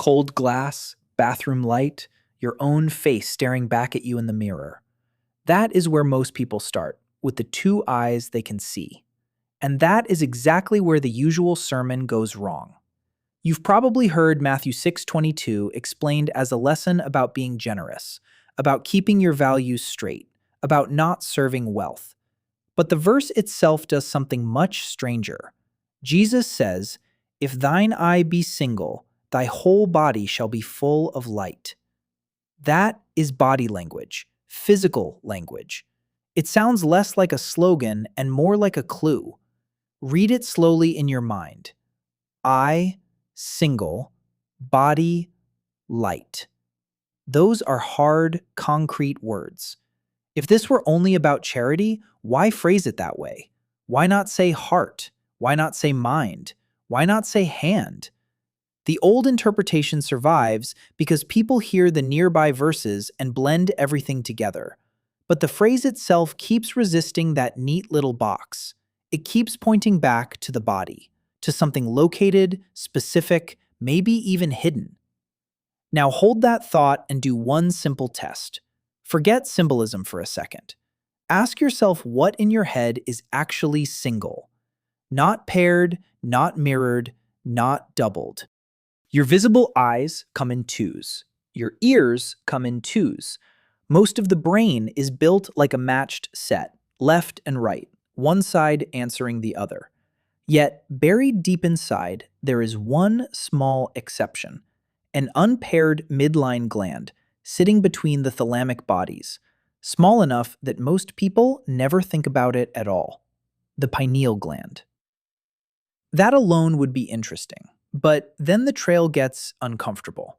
Cold glass, bathroom light, your own face staring back at you in the mirror. That is where most people start, with the two eyes they can see. And that is exactly where the usual sermon goes wrong. You've probably heard Matthew 6:22 explained as a lesson about being generous, about keeping your values straight, about not serving wealth. But the verse itself does something much stranger. Jesus says, "If thine eye be single, thy whole body shall be full of light." That is body language, physical language. It sounds less like a slogan and more like a clue. Read it slowly in your mind. Eye, single, body, light. Those are hard, concrete words. If this were only about charity, why phrase it that way? Why not say heart? Why not say mind? Why not say hand? The old interpretation survives because people hear the nearby verses and blend everything together. But the phrase itself keeps resisting that neat little box. It keeps pointing back to the body, to something located, specific, maybe even hidden. Now hold that thought and do one simple test. Forget symbolism for a second. Ask yourself what in your head is actually single. Not paired, not mirrored, not doubled. Your visible eyes come in twos. Your ears come in twos. Most of the brain is built like a matched set, left and right, one side answering the other. Yet, buried deep inside, there is one small exception, an unpaired midline gland sitting between the thalamic bodies, small enough that most people never think about it at all. The pineal gland. That alone would be interesting, but then the trail gets uncomfortable.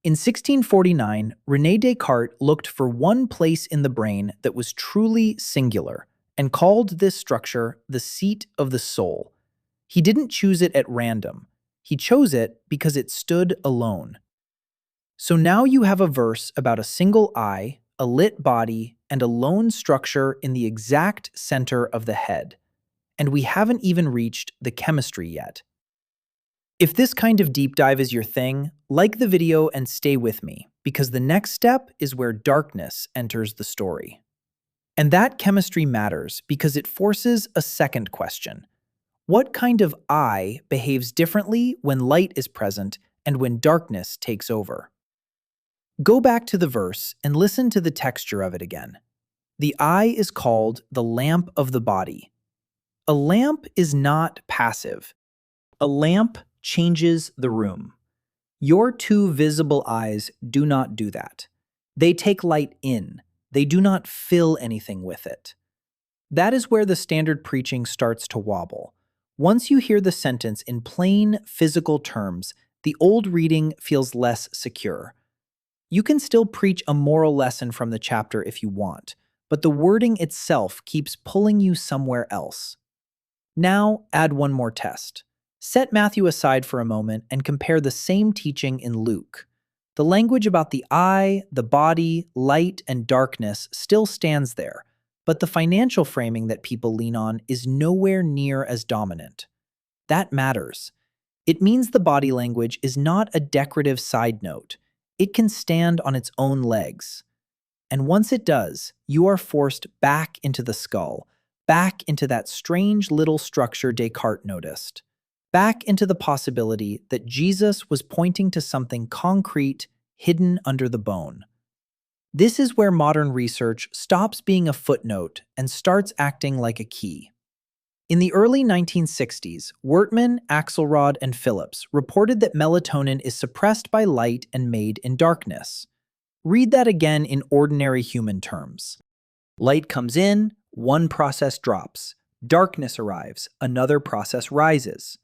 In 1649, Rene Descartes looked for one place in the brain that was truly singular and called this structure the seat of the soul. He didn't choose it at random. He chose it because it stood alone. So now you have a verse about a single eye, a lit body, and a lone structure in the exact center of the head. And we haven't even reached the chemistry yet. If this kind of deep dive is your thing, like the video and stay with me, because the next step is where darkness enters the story. And that chemistry matters because it forces a second question. What kind of eye behaves differently when light is present and when darkness takes over? Go back to the verse and listen to the texture of it again. The eye is called the lamp of the body. A lamp is not passive. A lamp changes the room. Your two visible eyes do not do that. They take light in. They do not fill anything with it. That is where the standard preaching starts to wobble. Once you hear the sentence in plain physical terms, the old reading feels less secure. You can still preach a moral lesson from the chapter if you want, but the wording itself keeps pulling you somewhere else. Now, add one more test. Set Matthew aside for a moment and compare the same teaching in Luke. The language about the eye, the body, light, and darkness still stands there, but the financial framing that people lean on is nowhere near as dominant. That matters. It means the body language is not a decorative side note. It can stand on its own legs. And once it does, you are forced back into the skull, back into that strange little structure Descartes noticed, back into the possibility that Jesus was pointing to something concrete hidden under the bone. This is where modern research stops being a footnote and starts acting like a key. In the early 1960s, Wertman, Axelrod, and Phillips reported that melatonin is suppressed by light and made in darkness. Read that again in ordinary human terms. Light comes in, one process drops. Darkness arrives, another process rises.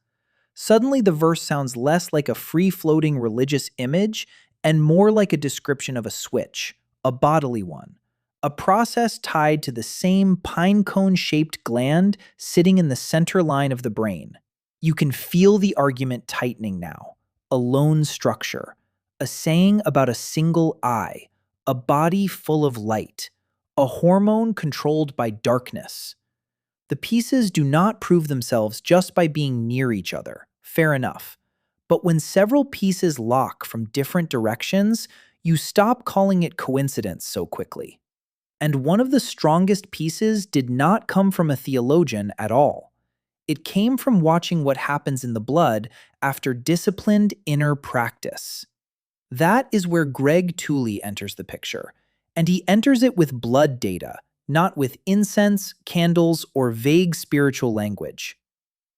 Suddenly, the verse sounds less like a free-floating religious image and more like a description of a switch, a bodily one. A process tied to the same pinecone-shaped gland sitting in the center line of the brain. You can feel the argument tightening now. A lone structure, a saying about a single eye, a body full of light, a hormone controlled by darkness. The pieces do not prove themselves just by being near each other, fair enough. But when several pieces lock from different directions, you stop calling it coincidence so quickly. And one of the strongest pieces did not come from a theologian at all. It came from watching what happens in the blood after disciplined inner practice. That is where Greg Tooley enters the picture, and he enters it with blood data, not with incense, candles, or vague spiritual language.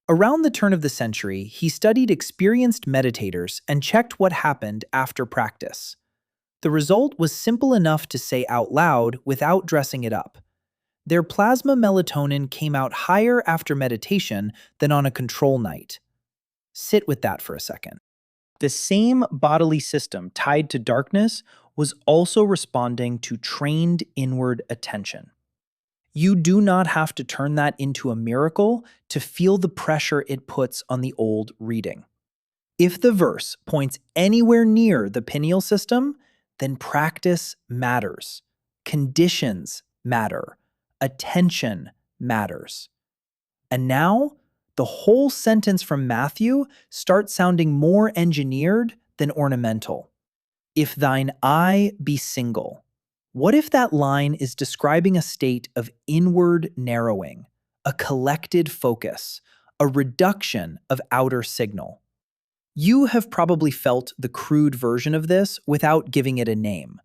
Around the turn of the century, he studied experienced meditators and checked what happened after practice. The result was simple enough to say out loud without dressing it up. Their plasma melatonin came out higher after meditation than on a control night. Sit with that for a second. The same bodily system tied to darkness was also responding to trained inward attention. You do not have to turn that into a miracle to feel the pressure it puts on the old reading. If the verse points anywhere near the pineal system, then practice matters. Conditions matter. Attention matters. And now, the whole sentence from Matthew starts sounding more engineered than ornamental. If thine eye be single. What if that line is describing a state of inward narrowing, a collected focus, a reduction of outer signal? You have probably felt the crude version of this without giving it a name.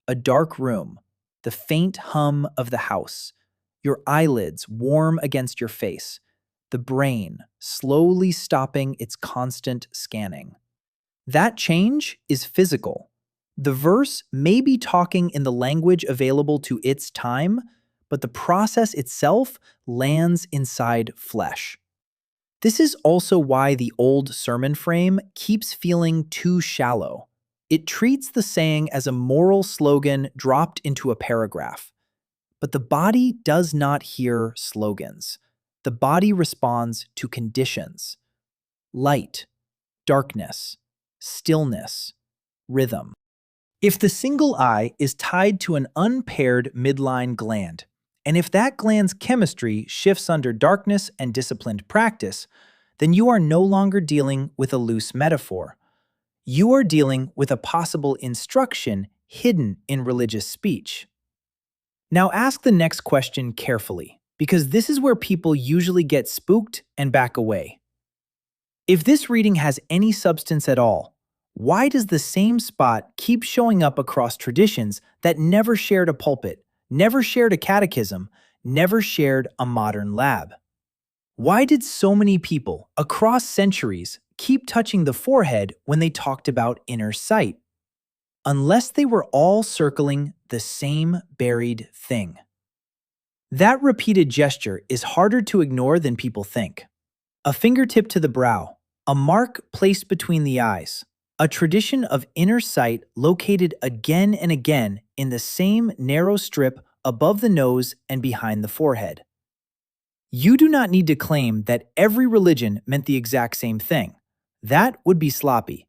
A dark room, the faint hum of the house, your eyelids warm against your face, the brain slowly stopping its constant scanning. That change is physical. The verse may be talking in the language available to its time, but the process itself lands inside flesh. This is also why the old sermon frame keeps feeling too shallow. It treats the saying as a moral slogan dropped into a paragraph. But the body does not hear slogans. The body responds to conditions. Light, darkness, stillness, rhythm. If the single eye is tied to an unpaired midline gland, and if that gland's chemistry shifts under darkness and disciplined practice, then you are no longer dealing with a loose metaphor. You are dealing with a possible instruction hidden in religious speech. Now ask the next question carefully, because this is where people usually get spooked and back away. If this reading has any substance at all, why does the same spot keep showing up across traditions that never shared a pulpit, never shared a catechism, never shared a modern lab? Why did so many people across centuries keep touching the forehead when they talked about inner sight? Unless they were all circling the same buried thing. That repeated gesture is harder to ignore than people think. A fingertip to the brow, a mark placed between the eyes, a tradition of inner sight located again and again in the same narrow strip above the nose and behind the forehead. You do not need to claim that every religion meant the exact same thing. That would be sloppy.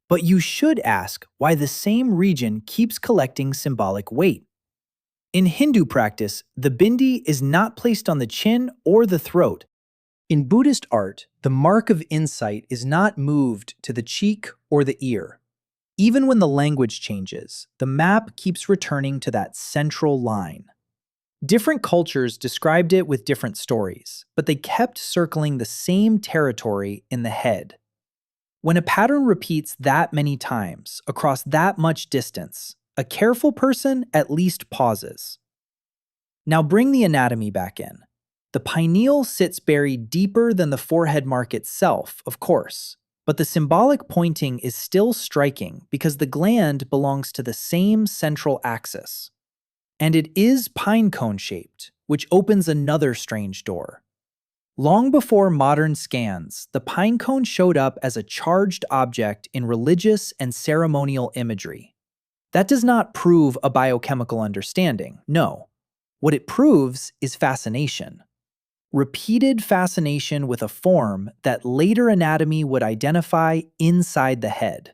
But you should ask why the same region keeps collecting symbolic weight. In Hindu practice, the bindi is not placed on the chin or the throat. In Buddhist art, the mark of insight is not moved to the cheek or the ear. Even when the language changes, the map keeps returning to that central line. Different cultures described it with different stories, but they kept circling the same territory in the head. When a pattern repeats that many times, across that much distance, a careful person at least pauses. Now bring the anatomy back in. The pineal sits buried deeper than the forehead mark itself, of course, but the symbolic pointing is still striking because the gland belongs to the same central axis. And it is pine cone shaped, which opens another strange door. Long before modern scans, the pine cone showed up as a charged object in religious and ceremonial imagery. That does not prove a biochemical understanding, no. What it proves is fascination. Repeated fascination with a form that later anatomy would identify inside the head.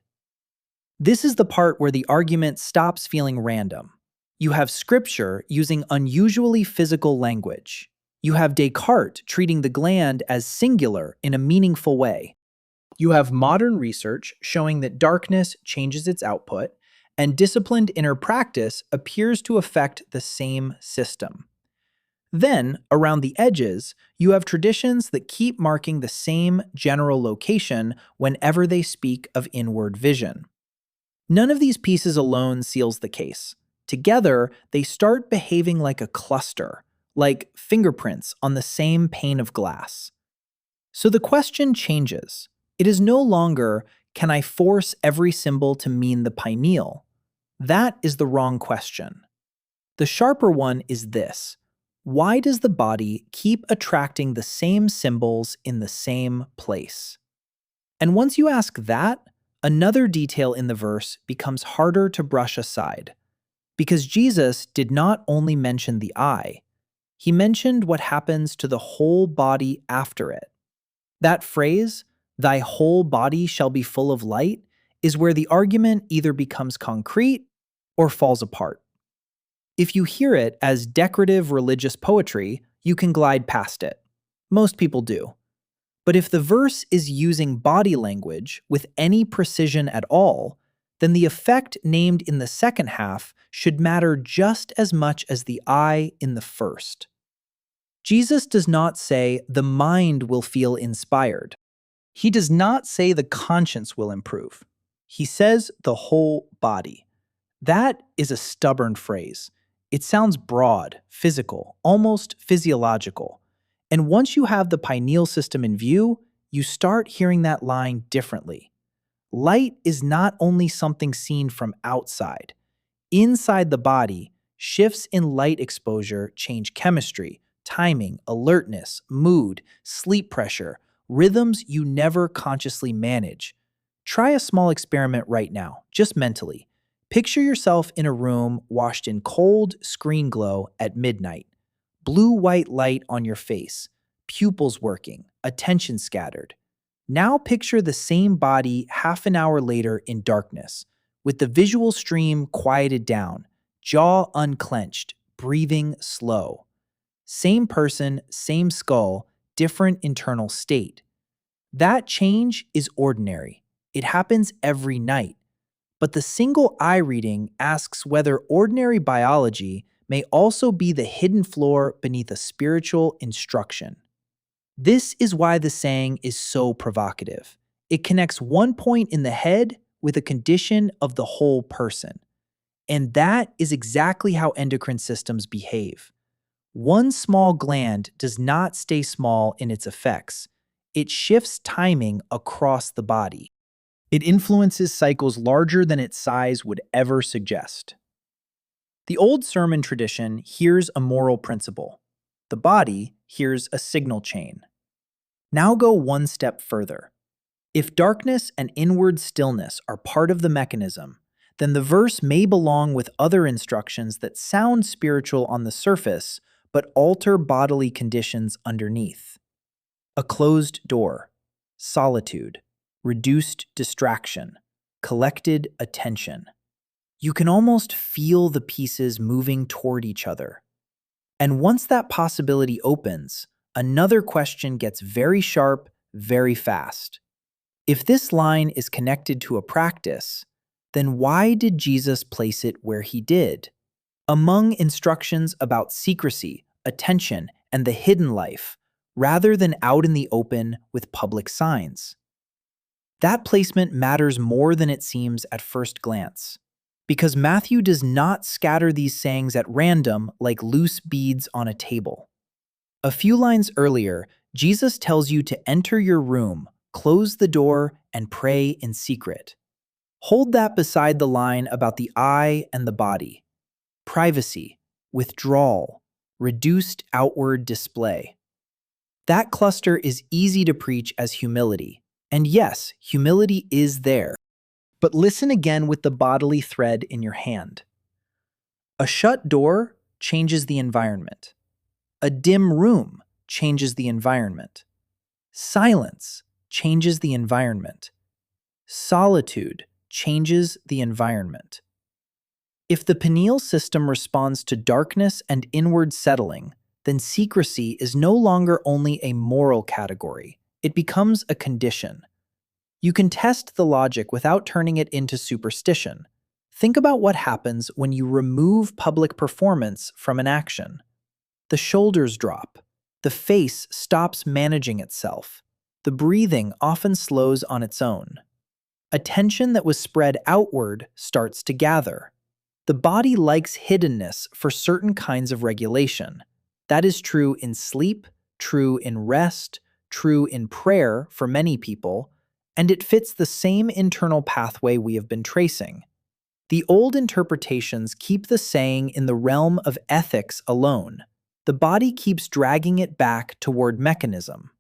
This is the part where the argument stops feeling random. You have scripture using unusually physical language. You have Descartes treating the gland as singular in a meaningful way. You have modern research showing that darkness changes its output, and disciplined inner practice appears to affect the same system. Then, around the edges, you have traditions that keep marking the same general location whenever they speak of inward vision. None of these pieces alone seals the case. Together, they start behaving like a cluster, like fingerprints on the same pane of glass. So the question changes. It is no longer, can I force every symbol to mean the pineal? That is the wrong question. The sharper one is this: why does the body keep attracting the same symbols in the same place? And once you ask that, another detail in the verse becomes harder to brush aside. Because Jesus did not only mention the eye, he mentioned what happens to the whole body after it. That phrase, thy whole body shall be full of light, is where the argument either becomes concrete or falls apart. If you hear it as decorative religious poetry, you can glide past it. Most people do. But if the verse is using body language with any precision at all, then the effect named in the second half should matter just as much as the eye in the first. Jesus does not say the mind will feel inspired. He does not say the conscience will improve. He says the whole body. That is a stubborn phrase. It sounds broad, physical, almost physiological. And once you have the pineal system in view, you start hearing that line differently. Light is not only something seen from outside. Inside the body, shifts in light exposure change chemistry, timing, alertness, mood, sleep pressure, rhythms you never consciously manage. Try a small experiment right now, just mentally. Picture yourself in a room washed in cold screen glow at midnight. Blue-white light on your face, pupils working, attention scattered. Now picture the same body half an hour later in darkness, with the visual stream quieted down, jaw unclenched, breathing slow. Same person, same skull, different internal state. That change is ordinary. It happens every night. But the single eye reading asks whether ordinary biology may also be the hidden floor beneath a spiritual instruction. This is why the saying is so provocative. It connects one point in the head with a condition of the whole person. And that is exactly how endocrine systems behave. One small gland does not stay small in its effects. It shifts timing across the body. It influences cycles larger than its size would ever suggest. The old sermon tradition hears a moral principle. The body hears a signal chain. Now go one step further. If darkness and inward stillness are part of the mechanism, then the verse may belong with other instructions that sound spiritual on the surface, but alter bodily conditions underneath. A closed door, solitude, reduced distraction, collected attention. You can almost feel the pieces moving toward each other. And once that possibility opens, another question gets very sharp, very fast. If this line is connected to a practice, then why did Jesus place it where he did? Among instructions about secrecy, attention, and the hidden life, rather than out in the open with public signs. That placement matters more than it seems at first glance, because Matthew does not scatter these sayings at random like loose beads on a table. A few lines earlier, Jesus tells you to enter your room, close the door, and pray in secret. Hold that beside the line about the eye and the body. Privacy, withdrawal, reduced outward display. That cluster is easy to preach as humility. And yes, humility is there. But listen again with the bodily thread in your hand. A shut door changes the environment. A dim room changes the environment. Silence changes the environment. Solitude changes the environment. If the pineal system responds to darkness and inward settling, then secrecy is no longer only a moral category. It becomes a condition. You can test the logic without turning it into superstition. Think about what happens when you remove public performance from an action. The shoulders drop. The face stops managing itself. The breathing often slows on its own. Attention that was spread outward starts to gather. The body likes hiddenness for certain kinds of regulation. That is true in sleep, true in rest, true in prayer for many people, and it fits the same internal pathway we have been tracing. The old interpretations keep the saying in the realm of ethics alone. The body keeps dragging it back toward mechanism.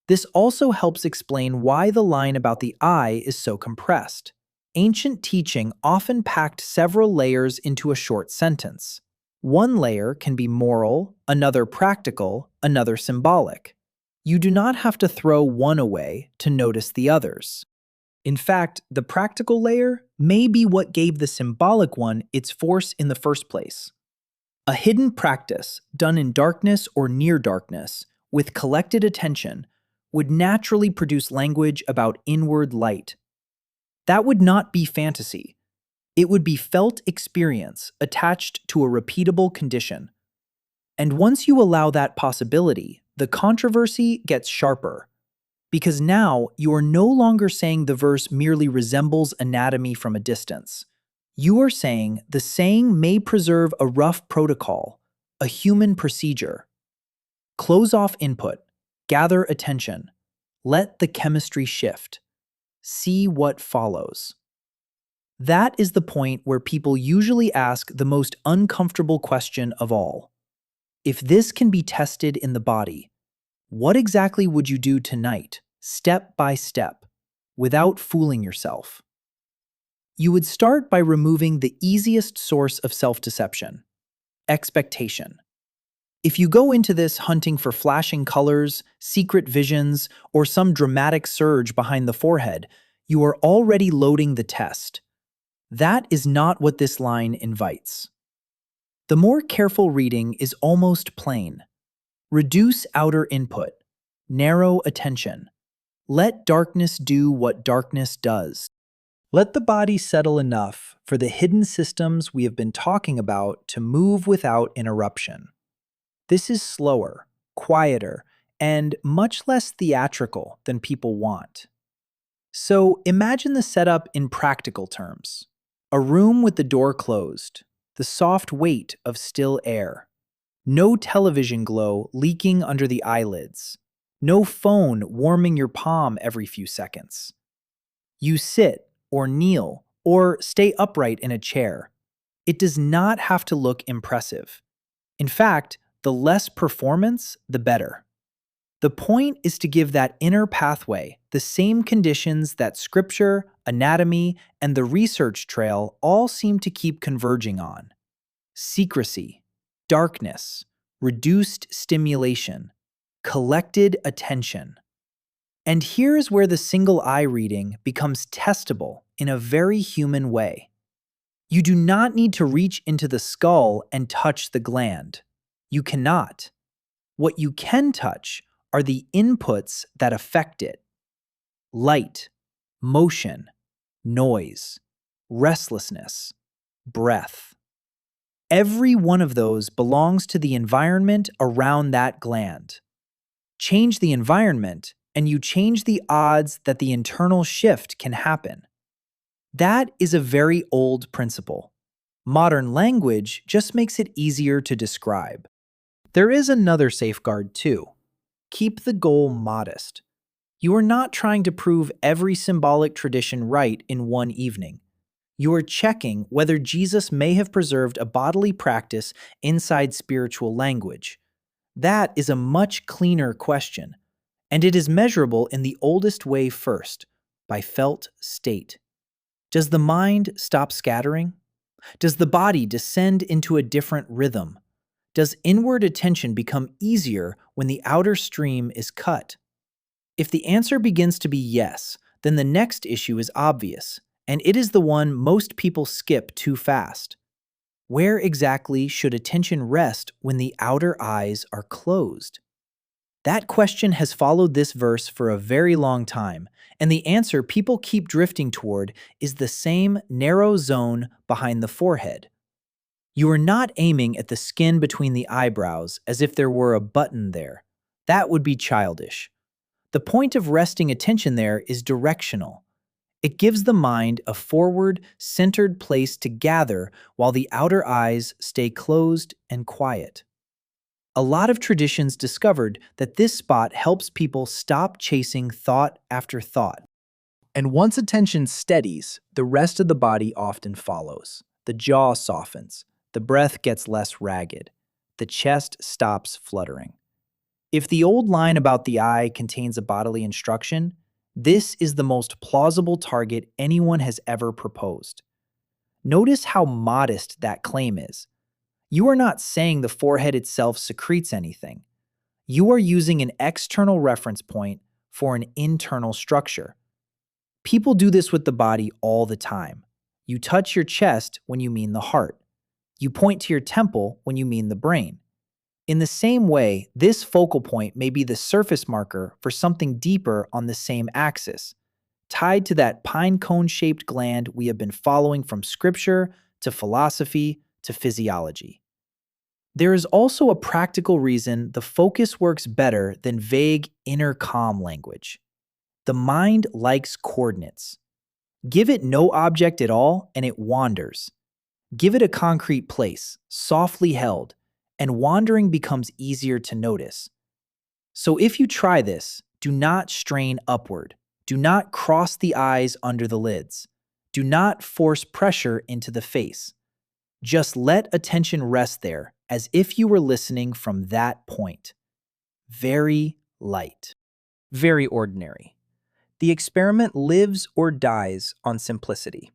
This also helps explain why the line about the eye is so compressed. Ancient teaching often packed several layers into a short sentence. One layer can be moral, another practical, another symbolic. You do not have to throw one away to notice the others. In fact, the practical layer may be what gave the symbolic one its force in the first place. A hidden practice, done in darkness or near darkness, with collected attention, would naturally produce language about inward light. That would not be fantasy. It would be felt experience attached to a repeatable condition. And once you allow that possibility, the controversy gets sharper. Because now you are no longer saying the verse merely resembles anatomy from a distance. You are saying the saying may preserve a rough protocol, a human procedure. Close off input, gather attention, let the chemistry shift. See what follows. That is the point where people usually ask the most uncomfortable question of all. If this can be tested in the body, what exactly would you do tonight, step by step, without fooling yourself? You would start by removing the easiest source of self-deception: expectation. If you go into this hunting for flashing colors, secret visions, or some dramatic surge behind the forehead, you are already loading the test. That is not what this line invites. The more careful reading is almost plain. Reduce outer input. Narrow attention. Let darkness do what darkness does. Let the body settle enough for the hidden systems we have been talking about to move without interruption. This is slower, quieter, and much less theatrical than people want. So imagine the setup in practical terms. A room with the door closed, the soft weight of still air. No television glow leaking under the eyelids. No phone warming your palm every few seconds. You sit or kneel or stay upright in a chair. It does not have to look impressive. In fact, the less performance, the better. The point is to give that inner pathway the same conditions that scripture, anatomy, and the research trail all seem to keep converging on. Secrecy, darkness, reduced stimulation, collected attention. And here's where the single eye reading becomes testable in a very human way. You do not need to reach into the skull and touch the gland. You cannot. What you can touch are the inputs that affect it: light, motion, noise, restlessness, breath. Every one of those belongs to the environment around that gland. Change the environment, and you change the odds that the internal shift can happen. That is a very old principle. Modern language just makes it easier to describe. There is another safeguard too. Keep the goal modest. You are not trying to prove every symbolic tradition right in one evening. You are checking whether Jesus may have preserved a bodily practice inside spiritual language. That is a much cleaner question, and it is measurable in the oldest way first, by felt state. Does the mind stop scattering? Does the body descend into a different rhythm? Does inward attention become easier when the outer stream is cut? If the answer begins to be yes, then the next issue is obvious, and it is the one most people skip too fast. Where exactly should attention rest when the outer eyes are closed? That question has followed this verse for a very long time, and the answer people keep drifting toward is the same narrow zone behind the forehead. You are not aiming at the skin between the eyebrows as if there were a button there. That would be childish. The point of resting attention there is directional. It gives the mind a forward, centered place to gather while the outer eyes stay closed and quiet. A lot of traditions discovered that this spot helps people stop chasing thought after thought. And once attention steadies, the rest of the body often follows. The jaw softens, the breath gets less ragged, the chest stops fluttering. If the old line about the eye contains a bodily instruction, this is the most plausible target anyone has ever proposed. Notice how modest that claim is. You are not saying the forehead itself secretes anything. You are using an external reference point for an internal structure. People do this with the body all the time. You touch your chest when you mean the heart. You point to your temple when you mean the brain. In the same way, this focal point may be the surface marker for something deeper on the same axis, tied to that pine cone-shaped gland we have been following from scripture to philosophy to physiology. There is also a practical reason the focus works better than vague inner calm language. The mind likes coordinates. Give it no object at all and it wanders. Give it a concrete place, softly held, and wandering becomes easier to notice. So if you try this, do not strain upward. Do not cross the eyes under the lids. Do not force pressure into the face. Just let attention rest there as if you were listening from that point. Very light. Very ordinary. The experiment lives or dies on simplicity.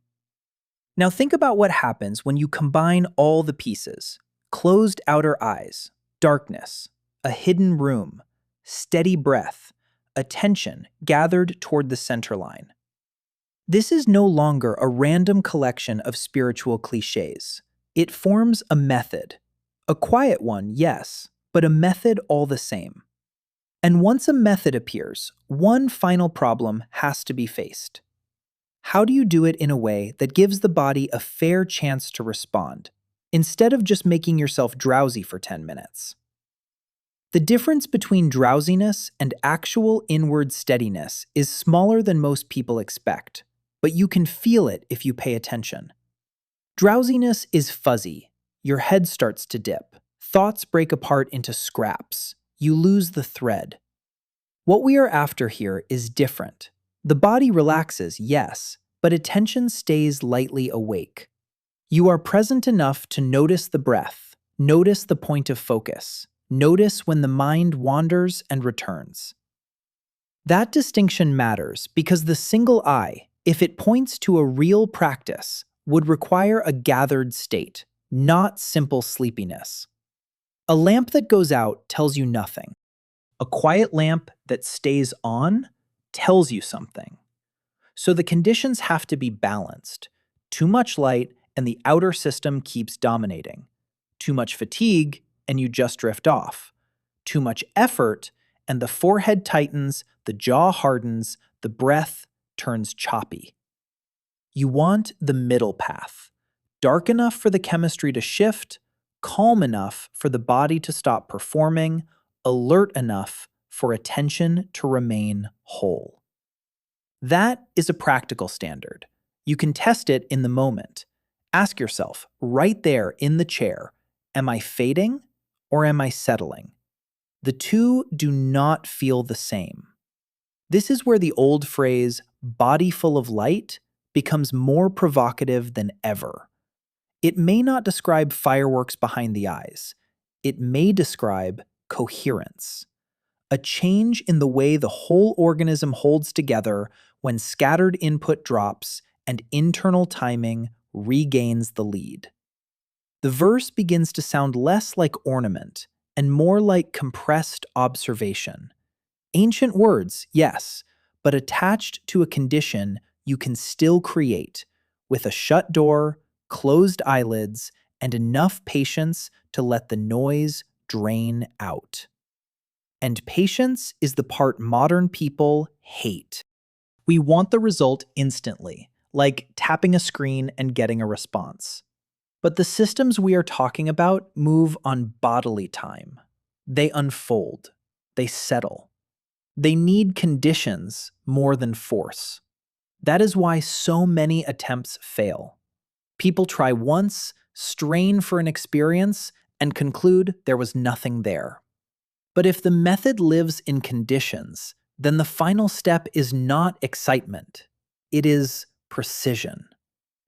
Now think about what happens when you combine all the pieces. Closed outer eyes, darkness, a hidden room, steady breath, attention gathered toward the center line. This is no longer a random collection of spiritual cliches. It forms a method. A quiet one, yes, but a method all the same. And once a method appears, one final problem has to be faced. How do you do it in a way that gives the body a fair chance to respond, instead of just making yourself drowsy for 10 minutes? The difference between drowsiness and actual inward steadiness is smaller than most people expect, but you can feel it if you pay attention. Drowsiness is fuzzy. Your head starts to dip. Thoughts break apart into scraps. You lose the thread. What we are after here is different. The body relaxes, yes, but attention stays lightly awake. You are present enough to notice the breath, notice the point of focus, notice when the mind wanders and returns. That distinction matters because the single eye, if it points to a real practice, would require a gathered state, not simple sleepiness. A lamp that goes out tells you nothing. A quiet lamp that stays on tells you something. So the conditions have to be balanced. Too much light and the outer system keeps dominating. Too much fatigue and you just drift off. Too much effort and the forehead tightens, the jaw hardens, the breath turns choppy. You want the middle path. Dark enough for the chemistry to shift, calm enough for the body to stop performing, alert enough for attention to remain whole. That is a practical standard. You can test it in the moment. Ask yourself, right there in the chair, am I fading or am I settling? The two do not feel the same. This is where the old phrase, body full of light, becomes more provocative than ever. It may not describe fireworks behind the eyes. It may describe coherence. A change in the way the whole organism holds together when scattered input drops and internal timing regains the lead. The verse begins to sound less like ornament and more like compressed observation. Ancient words, yes, but attached to a condition you can still create with a shut door, closed eyelids, and enough patience to let the noise drain out. And patience is the part modern people hate. We want the result instantly, like tapping a screen and getting a response. But the systems we are talking about move on bodily time. They unfold. They settle. They need conditions more than force. That is why so many attempts fail. People try once, strain for an experience, and conclude there was nothing there. But if the method lives in conditions, then the final step is not excitement. It is precision.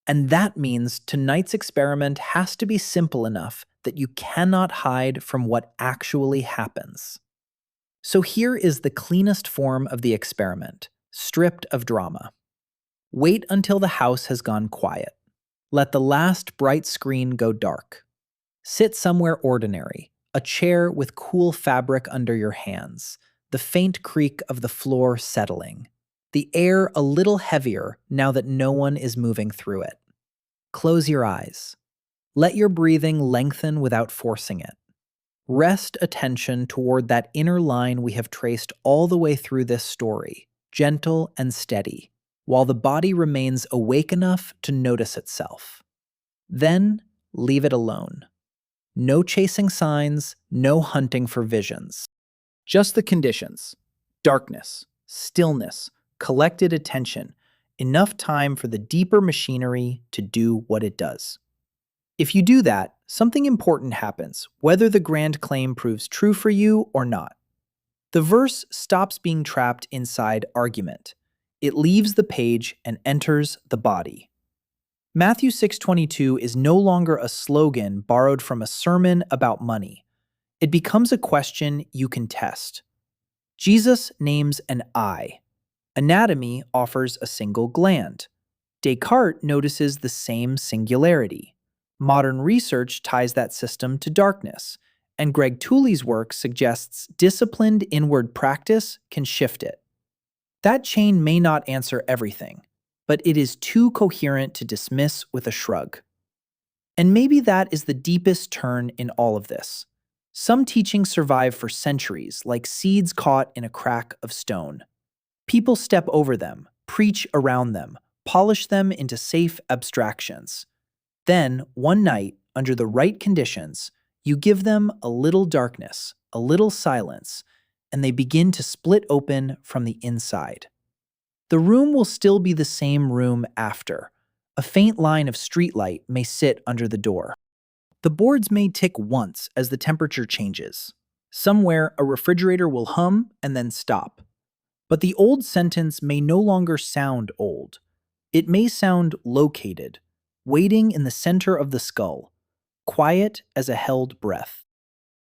And that means tonight's experiment has to be simple enough that you cannot hide from what actually happens. So here is the cleanest form of the experiment, stripped of drama. Wait until the house has gone quiet. Let the last bright screen go dark. Sit somewhere ordinary, a chair with cool fabric under your hands, the faint creak of the floor settling, the air a little heavier now that no one is moving through it. Close your eyes. Let your breathing lengthen without forcing it. Rest attention toward that inner line we have traced all the way through this story, gentle and steady, while the body remains awake enough to notice itself. Then leave it alone. No chasing signs, no hunting for visions. Just the conditions: darkness, stillness, collected attention, enough time for the deeper machinery to do what it does. If you do that, something important happens, whether the grand claim proves true for you or not. The verse stops being trapped inside argument. It leaves the page and enters the body. Matthew 6:22 is no longer a slogan borrowed from a sermon about money. It becomes a question you can test. Jesus names an eye. Anatomy offers a single gland. Descartes notices the same singularity. Modern research ties that system to darkness, and Greg Tooley's work suggests disciplined inward practice can shift it. That chain may not answer everything, but it is too coherent to dismiss with a shrug. And maybe that is the deepest turn in all of this. Some teachings survive for centuries, like seeds caught in a crack of stone. People step over them, preach around them, polish them into safe abstractions. Then, one night, under the right conditions, you give them a little darkness, a little silence, and they begin to split open from the inside. The room will still be the same room after. A faint line of streetlight may sit under the door. The boards may tick once as the temperature changes. Somewhere, a refrigerator will hum and then stop. But the old sentence may no longer sound old. It may sound located, waiting in the center of the skull, quiet as a held breath.